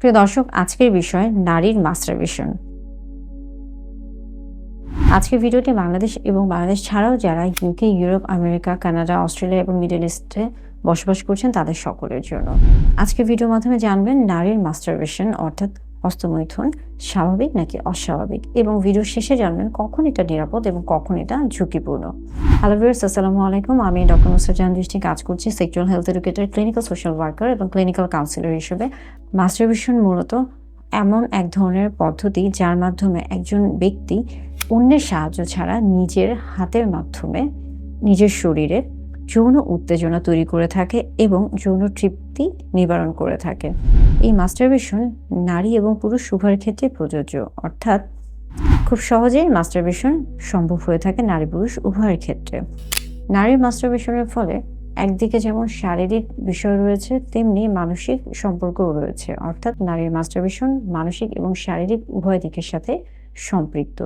প্রিয় দর্শক, আজকের বিষয় নারীর মাস্টারবেশন। আজকের ভিডিওটি বাংলাদেশ এবং বাংলাদেশ ছাড়াও যারা UK, Europe, America, Canada, Australia এবং মিডল ইস্টে বসবাস করছেন তাদের সকলের জন্য। আজকের ভিডিওর মাধ্যমে জানবেন নারীর মাস্টারবেশন অর্থাৎ হস্তমৈথুন স্বাভাবিক নাকি অস্বাভাবিক, এবং ভিডিওর শেষে জানবেন কখন এটা নিরাপদ এবং কখন এটা ঝুঁকিপূর্ণ। হ্যালো ভিউয়ার্স, আসসালামু আলাইকুম। আমি ডক্টর নুসরাত জাহান দৃষ্টি কাজ করছি sexual health educator, clinical social worker এবং ক্লিনিক্যাল কাউন্সিলর হিসেবে। মাস্টারবেশন মূলত এমন এক ধরনের পদ্ধতি যার মাধ্যমে একজন ব্যক্তি অন্যের সাহায্য ছাড়া নিজের হাতের মাধ্যমে নিজের শরীরে যৌন উত্তেজনা তৈরি করে থাকে এবং যৌন তৃপ্তি নিবারণ করে থাকে। এই মাস্টারবেশন নারী এবং পুরুষ উভয়ের ক্ষেত্রে প্রযোজ্য, অর্থাৎ খুব সহজেই মাস্টারবেশন সম্ভব হয়ে থাকে নারী পুরুষ উভয়ের ক্ষেত্রে। নারীর মাস্টারবেশনের ফলে একদিকে যেমন শারীরিক বিষয় রয়েছে, তেমনি মানসিক সম্পর্কও রয়েছে, অর্থাৎ নারীর মাস্টারবেশন মানসিক এবং শারীরিক উভয় দিকের সাথে সম্পৃক্ত।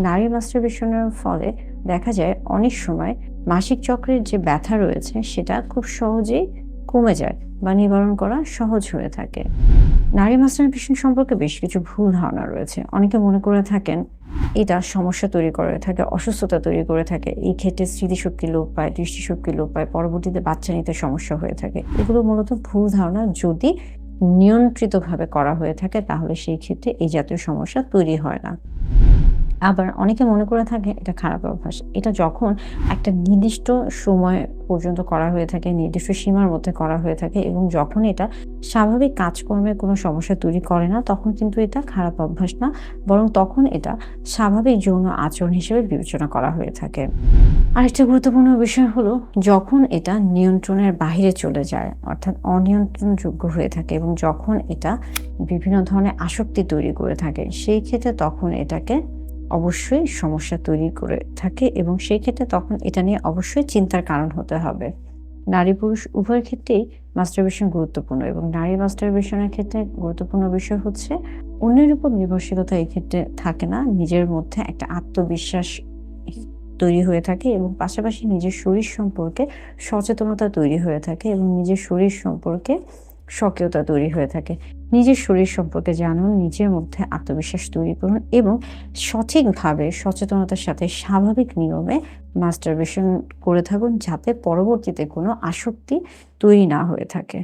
নারীর মাস্টারবেশনের ফলে দেখা যায় অনেক সময় মাসিক চক্রের যে ব্যথা রয়েছে সেটা খুব সহজেই কমে যায় বা নিবারণ করা সহজ হয়ে থাকে। নারী মাস্টারবেশন সম্পর্কে বেশ কিছু ভুল ধারণা রয়েছে। অনেকে মনে করে থাকেন এটা সমস্যা তৈরি করে থাকে, অসুস্থতা তৈরি করে থাকে। এই ক্ষেত্রে স্মৃতিশক্তি লোপ পায়, দৃষ্টিশক্তি লোপ পায়, পরবর্তীতে বাচ্চা নিতে সমস্যা হয়ে থাকে। এগুলো মূলত ভুল ধারণা। যদি নিয়ন্ত্রিতভাবে করা হয়ে থাকে তাহলে সেই ক্ষেত্রে এই জাতীয় সমস্যা তৈরি হয় না। আবার অনেকে মনে করে থাকে এটা খারাপ অভ্যাস। এটা যখন একটা নির্দিষ্ট সময় পর্যন্ত করা হয়ে থাকে, নির্দিষ্ট সীমার মধ্যে করা হয়ে থাকে এবং যখন এটা স্বাভাবিক কাজকর্মের কোনো সমস্যা তৈরি করে না, তখন কিন্তু এটা খারাপ অভ্যাস না, বরং তখন এটা স্বাভাবিক যৌন আচরণ হিসেবে বিবেচনা করা হয়ে থাকে। আরেকটা গুরুত্বপূর্ণ বিষয় হলো যখন এটা নিয়ন্ত্রণের বাহিরে চলে যায়, অর্থাৎ অনিয়ন্ত্রণযোগ্য হয়ে থাকে এবং যখন এটা বিভিন্ন ধরনের আসক্তি তৈরি করে থাকে, সেই ক্ষেত্রে তখন এটাকে অবশ্যই সমস্যা তৈরি করে থাকে এবং সেই ক্ষেত্রে তখন এটা নিয়ে অবশ্যই চিন্তার কারণ হতে হবে। নারী পুরুষ উভয়ের ক্ষেত্রেই মাস্টারবেশন গুরুত্বপূর্ণ এবং নারী মাস্টারবেশনের ক্ষেত্রে গুরুত্বপূর্ণ বিষয় হচ্ছে অন্যের উপর নির্ভরশীলতা এই ক্ষেত্রে থাকে না। নিজের মধ্যে একটা আত্মবিশ্বাস তৈরি হয়ে থাকে এবং পাশাপাশি নিজের শরীর সম্পর্কে সচেতনতা তৈরি হয়ে থাকে এবং নিজের শরীর সম্পর্কে স্বকীয়তা তৈরি হয়ে থাকে। নিজের শরীর সম্পর্কে জানুন, নিজের মধ্যে আত্মবিশ্বাস তৈরি করুন এবং সঠিকভাবে সচেতনতার সাথে স্বাভাবিক নিয়মে মাস্টারবেশন করে থাকুন, যাতে পরবর্তীতে কোনো আসক্তি তৈরি না হয়ে থাকে।